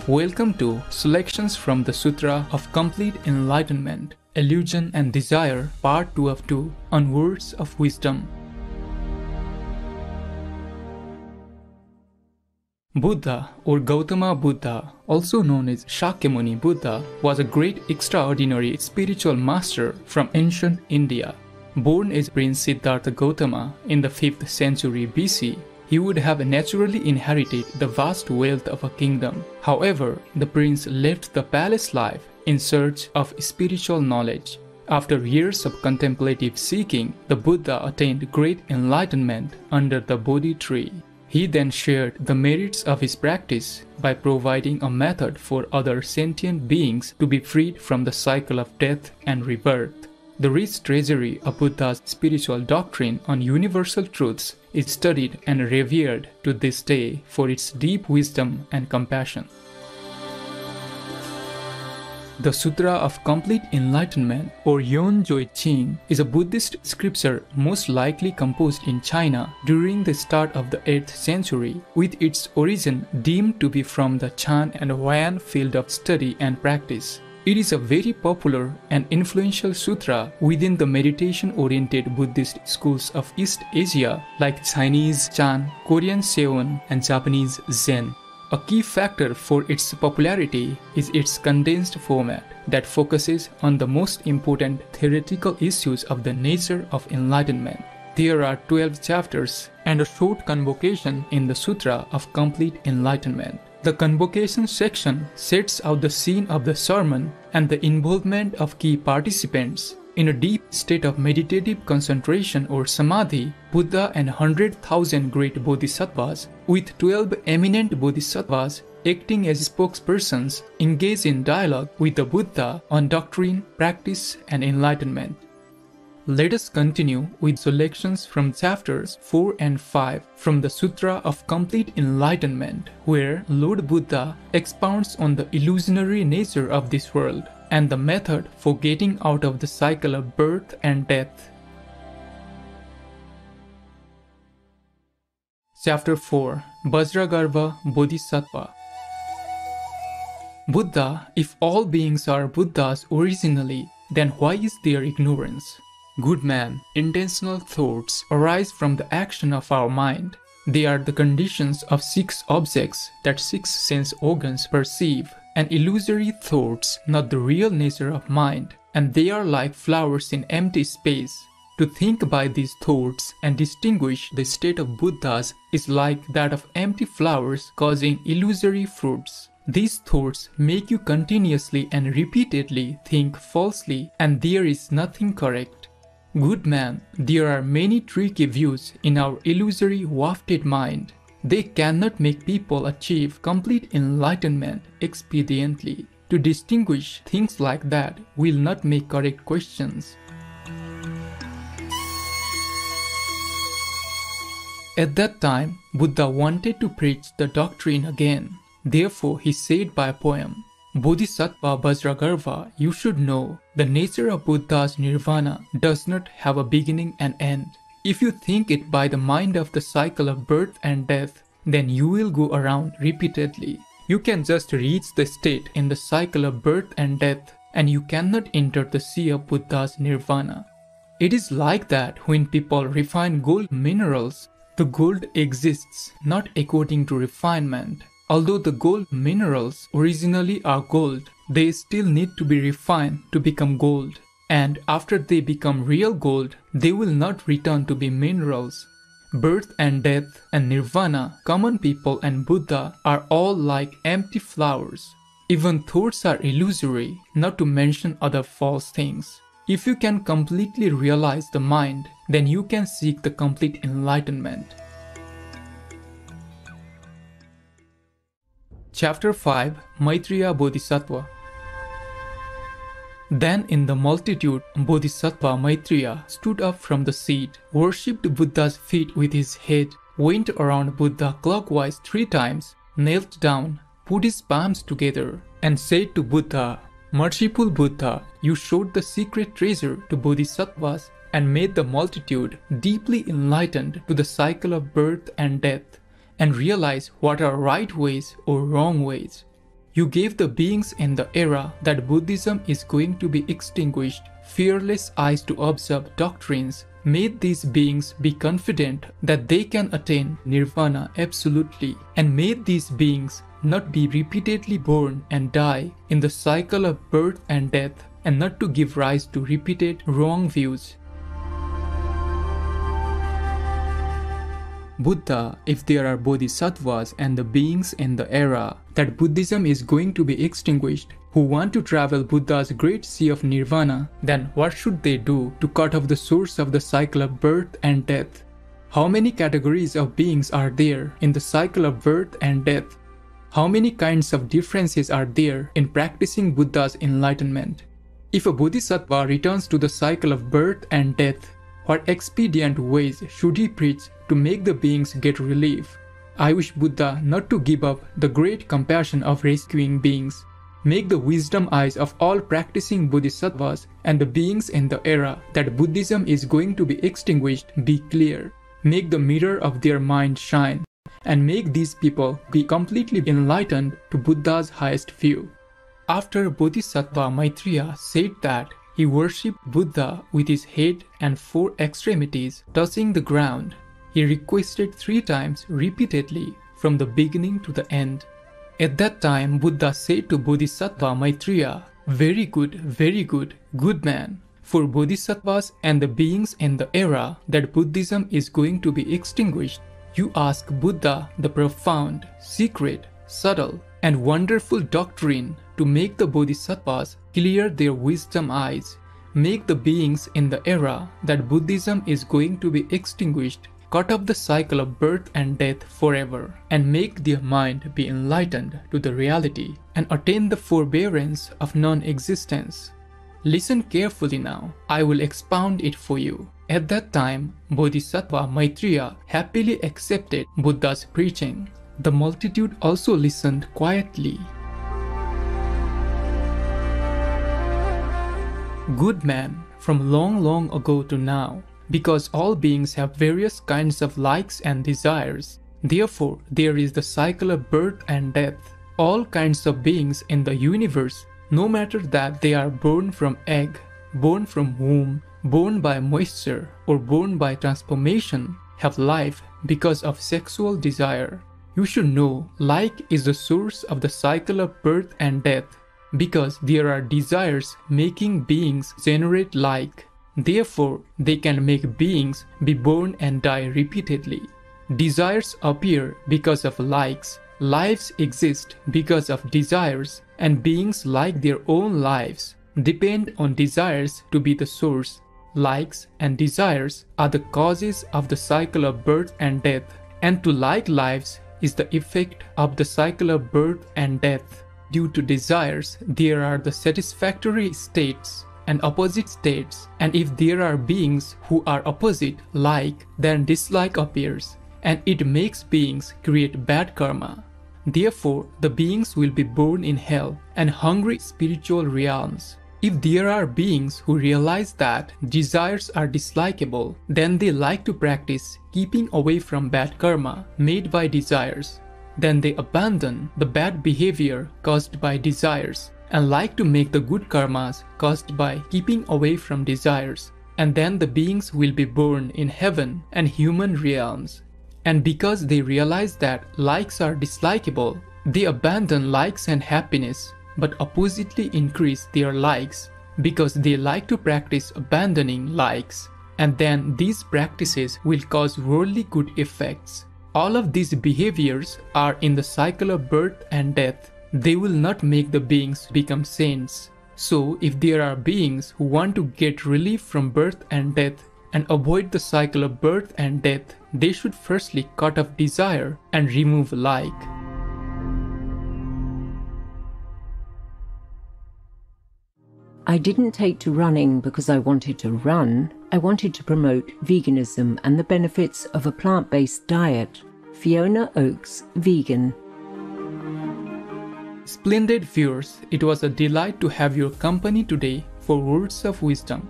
Welcome to Selections from the Sutra of Complete Enlightenment, Illusion and Desire, Part 2 of 2, on Words of Wisdom. Buddha or Gautama Buddha, also known as Shakyamuni Buddha, was a great extraordinary spiritual master from ancient India. Born as Prince Siddhartha Gautama in the 5th century BC, he would have naturally inherited the vast wealth of a kingdom. However, the prince left the palace life in search of spiritual knowledge. After years of contemplative seeking, the Buddha attained great enlightenment under the Bodhi tree. He then shared the merits of his practice by providing a method for other sentient beings to be freed from the cycle of death and rebirth. The rich treasury of Buddha's spiritual doctrine on universal truths is studied and revered to this day for its deep wisdom and compassion. The Sutra of Complete Enlightenment, or Yonjoi Ching, is a Buddhist scripture most likely composed in China during the start of the 8th century, with its origin deemed to be from the Chan and Huayan field of study and practice. It is a very popular and influential sutra within the meditation-oriented Buddhist schools of East Asia like Chinese Chan, Korean Seon, and Japanese Zen. A key factor for its popularity is its condensed format that focuses on the most important theoretical issues of the nature of enlightenment. There are 12 chapters and a short convocation in the Sutra of Complete Enlightenment. The convocation section sets out the scene of the sermon and the involvement of key participants. In a deep state of meditative concentration or samadhi, Buddha and 100,000 great bodhisattvas, with 12 eminent bodhisattvas acting as spokespersons, engage in dialogue with the Buddha on doctrine, practice, and enlightenment. Let us continue with selections from chapters 4 and 5 from the Sutra of Complete Enlightenment, where Lord Buddha expounds on the illusionary nature of this world and the method for getting out of the cycle of birth and death. Chapter 4, Vajragarva Bodhisattva. Buddha, if all beings are Buddhas originally, then why is there ignorance? Good man, intentional thoughts arise from the action of our mind. They are the conditions of 6 objects that 6 sense organs perceive, and illusory thoughts, not the real nature of mind, and they are like flowers in empty space. To think by these thoughts and distinguish the state of Buddhas is like that of empty flowers causing illusory fruits. These thoughts make you continuously and repeatedly think falsely, and there is nothing correct. Good man, there are many tricky views in our illusory wafted mind. They cannot make people achieve complete enlightenment expediently. To distinguish things like that will not make correct questions. At that time, Buddha wanted to preach the doctrine again. Therefore, he said by poem, Bodhisattva Vajragarva, you should know, the nature of Buddha's nirvana does not have a beginning and end. If you think it by the mind of the cycle of birth and death, then you will go around repeatedly. You can just reach the state in the cycle of birth and death, and you cannot enter the sea of Buddha's nirvana. It is like that when people refine gold minerals. The gold exists not according to refinement. Although the gold minerals originally are gold, they still need to be refined to become gold. And after they become real gold, they will not return to be minerals. Birth and death and nirvana, common people and Buddha are all like empty flowers. Even thoughts are illusory, not to mention other false things. If you can completely realize the mind, then you can seek the complete enlightenment. Chapter 5, Maitreya Bodhisattva. Then in the multitude, Bodhisattva Maitreya stood up from the seat, worshipped Buddha's feet with his head, went around Buddha clockwise 3 times, knelt down, put his palms together, and said to Buddha, Merciful Buddha, you showed the secret treasure to Bodhisattvas and made the multitude deeply enlightened to the cycle of birth and death, and realize what are right ways or wrong ways. You gave the beings in the era that Buddhism is going to be extinguished fearless eyes to observe doctrines, made these beings be confident that they can attain nirvana absolutely, and made these beings not be repeatedly born and die in the cycle of birth and death, and not to give rise to repeated wrong views. Buddha, if there are bodhisattvas and the beings in the era that Buddhism is going to be extinguished, who want to travel Buddha's great sea of nirvana, then what should they do to cut off the source of the cycle of birth and death? How many categories of beings are there in the cycle of birth and death? How many kinds of differences are there in practicing Buddha's enlightenment? If a bodhisattva returns to the cycle of birth and death, what expedient ways should he preach to make the beings get relief? I wish Buddha not to give up the great compassion of rescuing beings. Make the wisdom eyes of all practicing bodhisattvas and the beings in the era that Buddhism is going to be extinguished be clear. Make the mirror of their mind shine, and make these people be completely enlightened to Buddha's highest view. After Bodhisattva Maitreya said that he worshipped Buddha with his head and 4 extremities touching the ground, he requested 3 times repeatedly from the beginning to the end. At that time, Buddha said to Bodhisattva Maitreya, very good, good man. For bodhisattvas and the beings in the era that Buddhism is going to be extinguished, you ask Buddha the profound, secret, subtle, and wonderful doctrine to make the bodhisattvas clear their wisdom eyes, make the beings in the era that Buddhism is going to be extinguished cut off the cycle of birth and death forever, and make their mind be enlightened to the reality and attain the forbearance of non-existence. Listen carefully now, I will expound it for you. At that time, Bodhisattva Maitreya happily accepted Buddha's preaching. The multitude also listened quietly. Good man, from long ago to now, because all beings have various kinds of likes and desires, therefore there is the cycle of birth and death. All kinds of beings in the universe, no matter that they are born from egg, born from womb, born by moisture, or born by transformation, have life because of sexual desire. You should know like is the source of the cycle of birth and death, because there are desires making beings generate like. Therefore, they can make beings be born and die repeatedly. Desires appear because of likes. Lives exist because of desires, and beings like their own lives depend on desires to be the source. Likes and desires are the causes of the cycle of birth and death, and to like lives is the effect of the cycle of birth and death. Due to desires, there are the satisfactory states and opposite states, and if there are beings who are opposite like, then dislike appears, and it makes beings create bad karma. Therefore, the beings will be born in hell and hungry spiritual realms. If there are beings who realize that desires are dislikable, then they like to practice keeping away from bad karma made by desires. Then they abandon the bad behavior caused by desires and like to make the good karmas caused by keeping away from desires. And then the beings will be born in heaven and human realms. And because they realize that likes are dislikable, they abandon likes and happiness, but oppositely increase their likes, because they like to practice abandoning likes. And then these practices will cause worldly good effects. All of these behaviors are in the cycle of birth and death. They will not make the beings become saints. So if there are beings who want to get relief from birth and death and avoid the cycle of birth and death, they should firstly cut off desire and remove like. I didn't take to running because I wanted to run. I wanted to promote veganism and the benefits of a plant-based diet. Fiona Oakes, vegan. Splendid viewers, it was a delight to have your company today for Words of Wisdom.